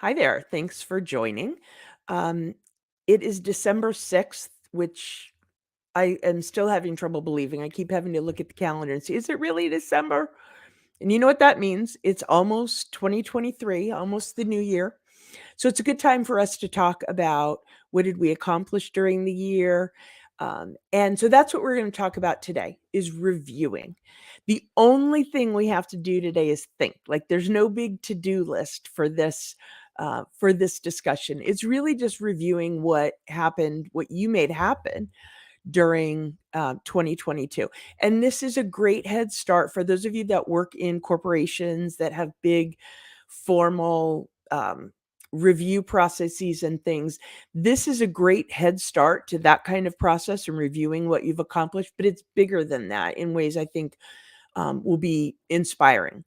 Hi there. Thanks for joining. Um, it is December 6th, which I am still having trouble believing. I keep having to look at the calendar and see, is it really December? And you know what that means? It's almost 2023, almost the new year. So it's a good time for us to talk about what did we accomplish during the year. And so that's what we're going to talk about today is reviewing. The only thing we have to do today is think. Like there's no big to-do list for this discussion. It's really just reviewing what happened, what you made happen during 2022. And this is a great head start for those of you that work in corporations that have big formal review processes and things. This is a great head start to that kind of process and reviewing what you've accomplished, but it's bigger than that in ways I think will be inspiring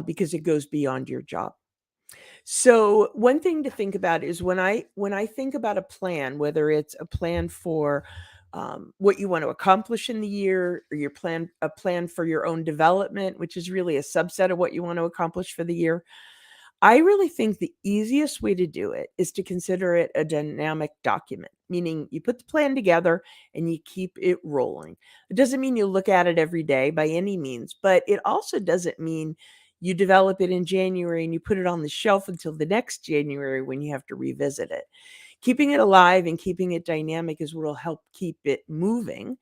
because it goes beyond your job. So one thing to think about is when I think about a plan, whether it's a plan for what you want to accomplish in the year, or your plan a plan for your own development, which is really a subset of what you want to accomplish for the year. I really think the easiest way to do it is to consider it a dynamic document, meaning you put the plan together and you keep it rolling. It doesn't mean you look at it every day by any means, but it also doesn't mean you develop it in January and you put it on the shelf until the next January when you have to revisit it. Keeping it alive and keeping it dynamic is what will help keep it moving.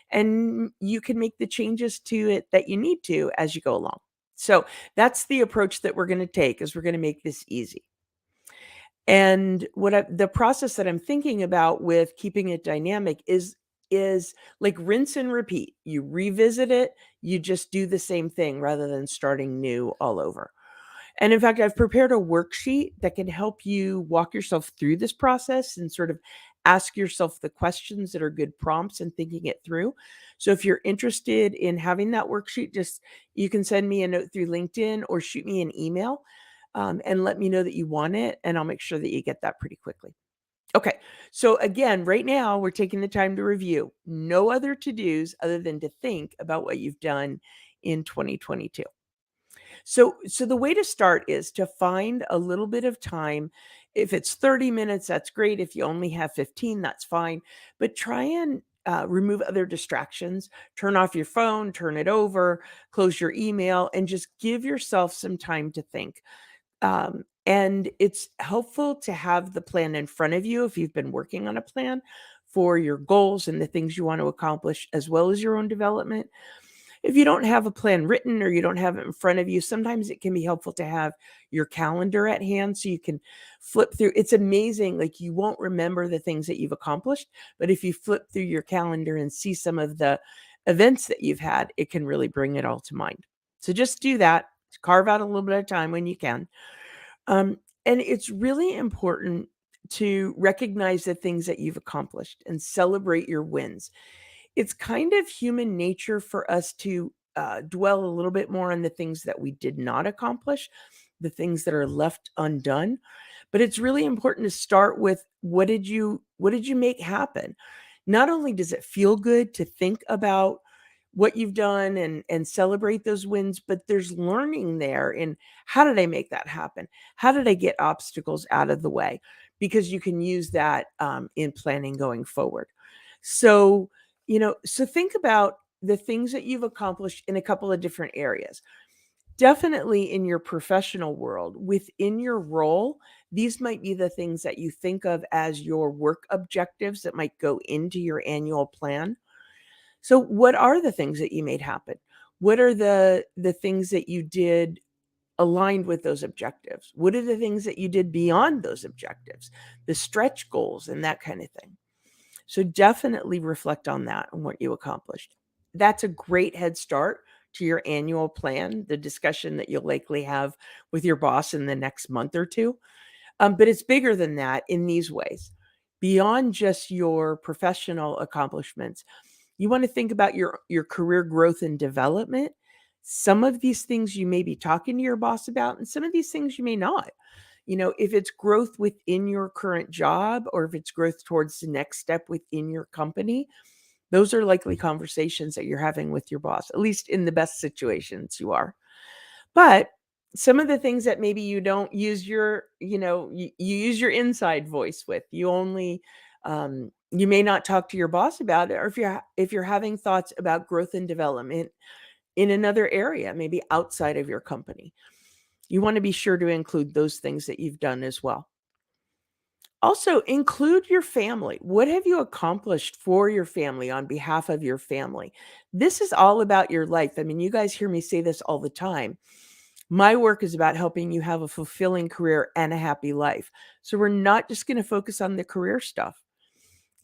And you can make the changes to it that you need to as you go along. So that's the approach that we're going to take is we're going to make this easy. And the process that I'm thinking about with keeping it dynamic is like rinse and repeat. You revisit it, you just do the same thing rather than starting new all over. And in fact, I've prepared a worksheet that can help you walk yourself through this process and sort of ask yourself the questions that are good prompts and thinking it through. So if you're interested in having that worksheet, just you can send me a note through LinkedIn or shoot me an email and let me know that you want it, and I'll make sure that you get that pretty quickly. Okay, so again, right now we're taking the time to review. No other to dos other than to think about what you've done in 2022. So the way to start is to find a little bit of time. If it's 30 minutes, that's great. If you only have 15, that's fine. But try and remove other distractions. Turn off your phone, turn it over, close your email, and just give yourself some time to think. And it's helpful to have the plan in front of you if you've been working on a plan for your goals and the things you want to accomplish, as well as your own development. If you don't have a plan written or you don't have it in front of you, sometimes it can be helpful to have your calendar at hand so you can flip through. It's amazing. Like you won't remember the things that you've accomplished, but if you flip through your calendar and see some of the events that you've had, it can really bring it all to mind. So just do that. Carve out a little bit of time when you can. And it's really important to recognize the things that you've accomplished and celebrate your wins. It's kind of human nature for us to dwell a little bit more on the things that we did not accomplish, the things that are left undone. But it's really important to start with what did you make happen? Not only does it feel good to think about what you've done and celebrate those wins, but there's learning there in how did I make that happen? How did I get obstacles out of the way? Because you can use that in planning going forward. So, so think about the things that you've accomplished in a couple of different areas. Definitely in your professional world, within your role, these might be the things that you think of as your work objectives that might go into your annual plan. So what are the things that you made happen? What are the things that you did aligned with those objectives? What are the things that you did beyond those objectives? The stretch goals and that kind of thing. So definitely reflect on that and what you accomplished. That's a great head start to your annual plan, the discussion that you'll likely have with your boss in the next month or two. But it's bigger than that in these ways. Beyond just your professional accomplishments, you want to think about your career growth and development. Some of these things you may be talking to your boss about, and some of these things you may not. If it's growth within your current job or if it's growth towards the next step within your company, those are likely conversations that you're having with your boss, at least in the best situations you are. But some of the things that maybe you don't use you use your inside voice with. You only you may not talk to your boss about it, or if you're having thoughts about growth and development in another area, maybe outside of your company. You want to be sure to include those things that you've done as well. Also, include your family. What have you accomplished for your family on behalf of your family? This is all about your life. I mean, you guys hear me say this all the time. My work is about helping you have a fulfilling career and a happy life. So we're not just going to focus on the career stuff.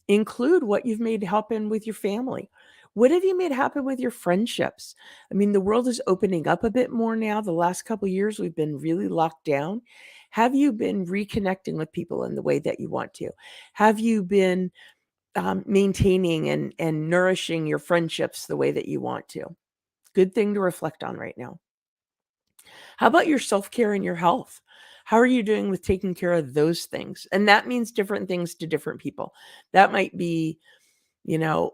Include what you've made happen with your family. What have you made happen with your friendships? I mean, the world is opening up a bit more now. The last couple of years, we've been really locked down. Have you been reconnecting with people in the way that you want to? Have you been maintaining and nourishing your friendships the way that you want to? Good thing to reflect on right now. How about your self care and your health? How are you doing with taking care of those things? And that means different things to different people. That might be,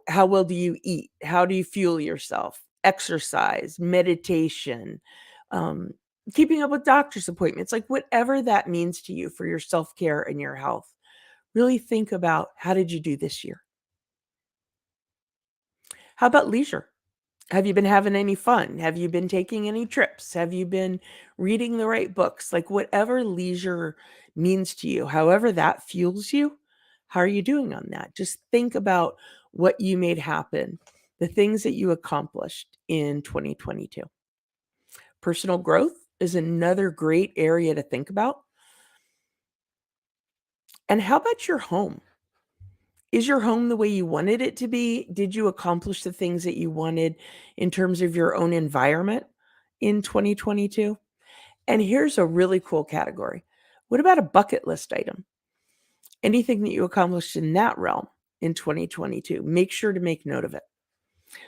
how well do you eat? How do you fuel yourself? Exercise, meditation, um, keeping up with doctor's appointments, like whatever that means to you for your self care and your health. Really think about, how did you do this year? How about leisure? Have you been having any fun? Have you been taking any trips? Have you been reading the right books? Like whatever leisure means to you, however that fuels you, how are you doing on that? Just think about what you made happen, the things that you accomplished in 2022. Personal growth is another great area to think about. And how about your home? Is your home the way you wanted it to be? Did you accomplish the things that you wanted in terms of your own environment in 2022? And here's a really cool category. What about a bucket list item? Anything that you accomplished in that realm in 2022, make sure to make note of it.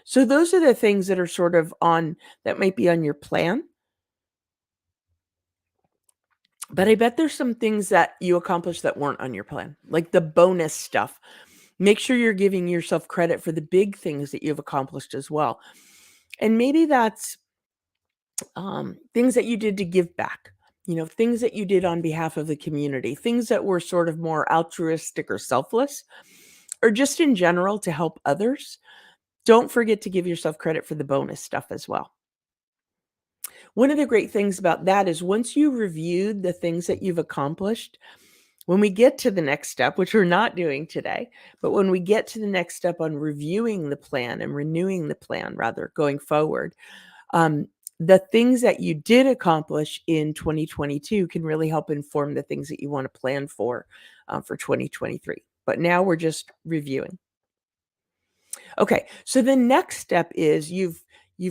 So those are the things that are sort of that might be on your plan. But I bet there's some things that you accomplished that weren't on your plan, like the bonus stuff. Make sure you're giving yourself credit for the big things that you've accomplished as well. And maybe that's things that you did to give back, things that you did on behalf of the community, things that were sort of more altruistic or selfless, or just in general to help others. Don't forget to give yourself credit for the bonus stuff as well. One of the great things about that is once you reviewed the things that you've accomplished, when we get to the next step, which we're not doing today, but when we get to the next step on reviewing the plan and renewing the plan, rather, going forward, um, the things that you did accomplish in 2022 can really help inform the things that you want to plan for 2023. But now we're just reviewing. Okay, so the next step is you've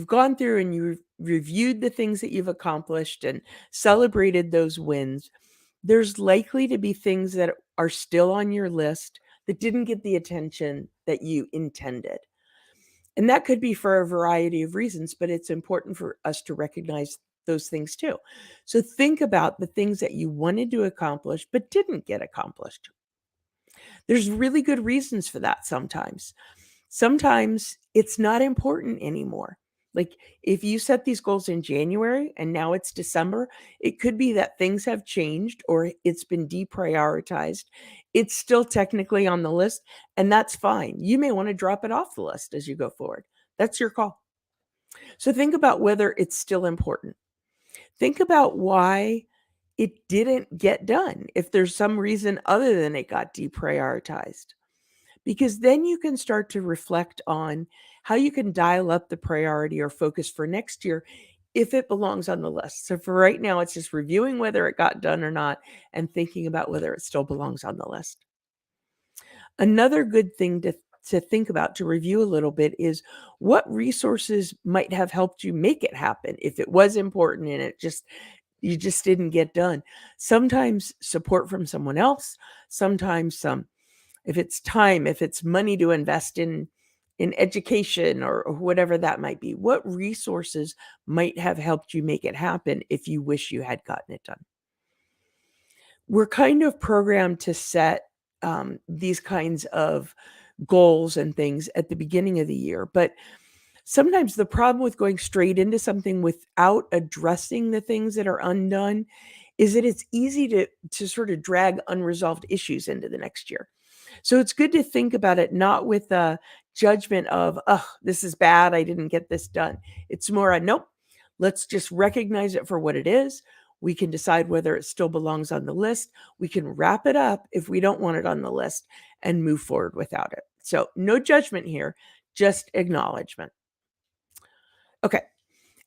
gone through and you've reviewed the things that you've accomplished and celebrated those wins. There's likely to be things that are still on your list that didn't get the attention that you intended. And that could be for a variety of reasons, but it's important for us to recognize those things too. So think about the things that you wanted to accomplish but didn't get accomplished. There's really good reasons for that sometimes. Sometimes it's not important anymore. Like if you set these goals in January and now it's December, it could be that things have changed or it's been deprioritized. It's still technically on the list, and that's fine. You may want to drop it off the list as you go forward. That's your call. So think about whether it's still important. Think about why it didn't get done if there's some reason other than it got deprioritized, because then you can start to reflect on how you can dial up the priority or focus for next year if it belongs on the list. So for right now, it's just reviewing whether it got done or not and thinking about whether it still belongs on the list. Another good thing to think about, to review a little bit, is what resources might have helped you make it happen if it was important and you just didn't get done. Sometimes support from someone else, sometimes if it's time, if it's money to invest in education or whatever that might be. What resources might have helped you make it happen if you wish you had gotten it done? We're kind of programmed to set these kinds of goals and things at the beginning of the year, but Sometimes the problem with going straight into something without addressing the things that are undone is that it's easy to sort of drag unresolved issues into the next year. So it's good to think about it not with a judgment of, oh, this is bad, I didn't get this done. It's more a nope, let's just recognize it for what it is. We can decide whether it still belongs on the list. We can wrap it up if we don't want it on the list and move forward without it. So no judgment here, just acknowledgement. Okay.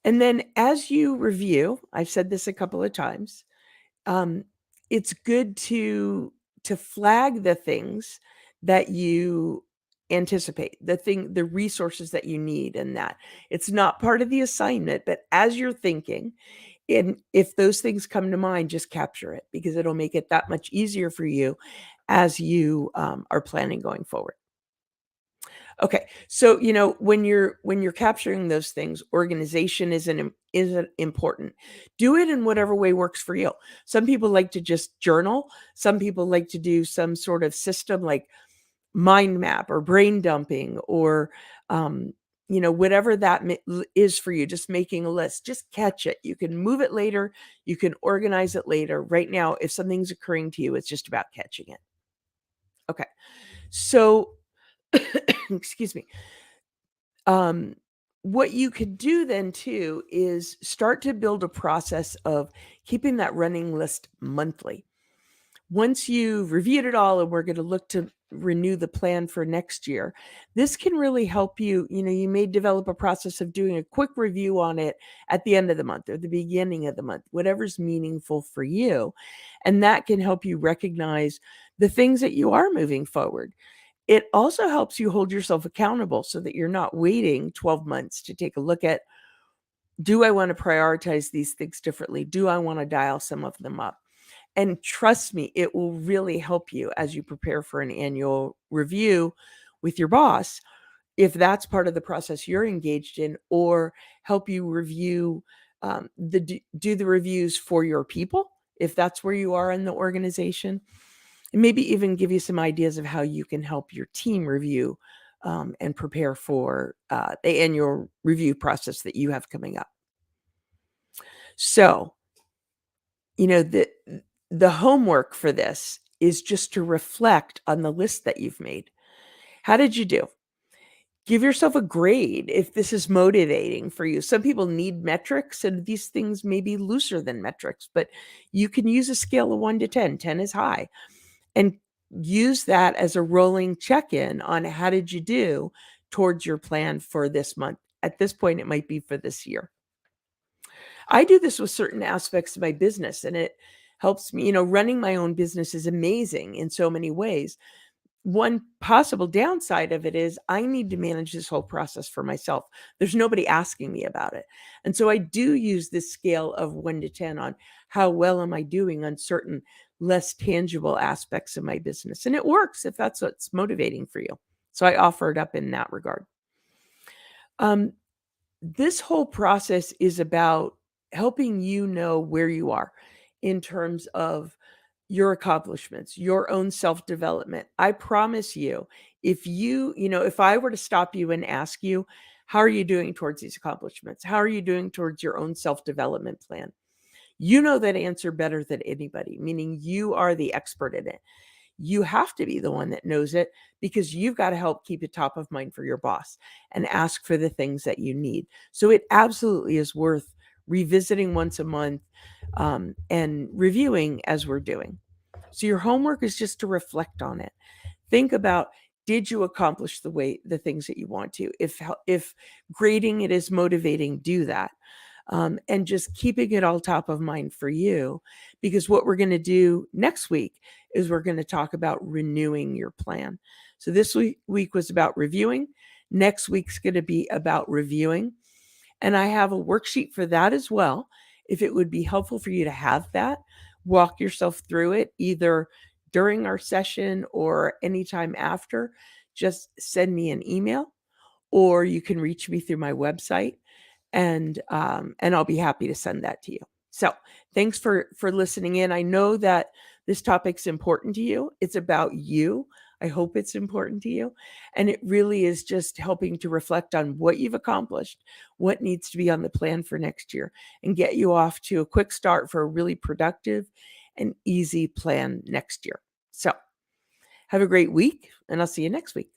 And then as you review, I've said this a couple of times, um, it's good to flag the things that you anticipate, the resources that you need, and that it's not part of the assignment, but as you're thinking, and if those things come to mind, just capture it because it'll make it that much easier for you as you are planning going forward. Okay. So, when you're capturing those things, organization isn't important. Do it in whatever way works for you. Some people like to just journal. Some people like to do some sort of system like mind map or brain dumping or whatever that is for you, just making a list. Just catch it. You can move it later, you can organize it later. Right now, if something's occurring to you, it's just about catching it. Okay. So, excuse me. Um, what you could do then too is start to build a process of keeping that running list monthly. Once you've reviewed it all and we're going to look to renew the plan for next year, this can really help you. You may develop a process of doing a quick review on it at the end of the month or the beginning of the month, whatever's meaningful for you. And that can help you recognize the things that you are moving forward. It also helps you hold yourself accountable so that you're not waiting 12 months to take a look at, do I want to prioritize these things differently? Do I want to dial some of them up? And trust me, it will really help you as you prepare for an annual review with your boss, if that's part of the process you're engaged in, or help you review do the reviews for your people, if that's where you are in the organization, and maybe even give you some ideas of how you can help your team review and prepare for the annual review process that you have coming up. So, you know, the the homework for this is just to reflect on the list that you've made. How did you do? Give yourself a grade if this is motivating for you. Some people need metrics, and these things may be looser than metrics, but you can use a scale of 1 to 10. 10 is high. And use that as a rolling check-in on how did you do towards your plan for this month. At this point, it might be for this year. I do this with certain aspects of my business, and it helps me. Running my own business is amazing in so many ways. One possible downside of it is I need to manage this whole process for myself. There's nobody asking me about it. And so I do use this scale of 1 to 10 on how well am I doing on certain less tangible aspects of my business. And it works if that's what's motivating for you. So I offer it up in that regard. Um, this whole process is about helping you know where you are in terms of your accomplishments, your own self-development. I promise you, if I were to stop you and ask you, how are you doing towards these accomplishments? How are you doing towards your own self-development plan? You know that answer better than anybody, meaning you are the expert in it. You have to be the one that knows it because you've got to help keep it top of mind for your boss and ask for the things that you need. So it absolutely is worth revisiting once a month and reviewing as we're doing. So your homework is just to reflect on it. Think about, did you accomplish the things that you want to? If grading it is motivating, do that. And just keeping it all top of mind for you, because what we're going to do next week is we're going to talk about renewing your plan. So this week was about reviewing. Next week's going to be about reviewing. And I have a worksheet for that as well. If it would be helpful for you to have that, walk yourself through it either during our session or anytime after, just send me an email, or you can reach me through my website, and I'll be happy to send that to you. So thanks for listening in. I know that this topic's important to you. It's about you. I hope it's important to you. And it really is just helping to reflect on what you've accomplished, what needs to be on the plan for next year, and get you off to a quick start for a really productive and easy plan next year. So have a great week, and I'll see you next week.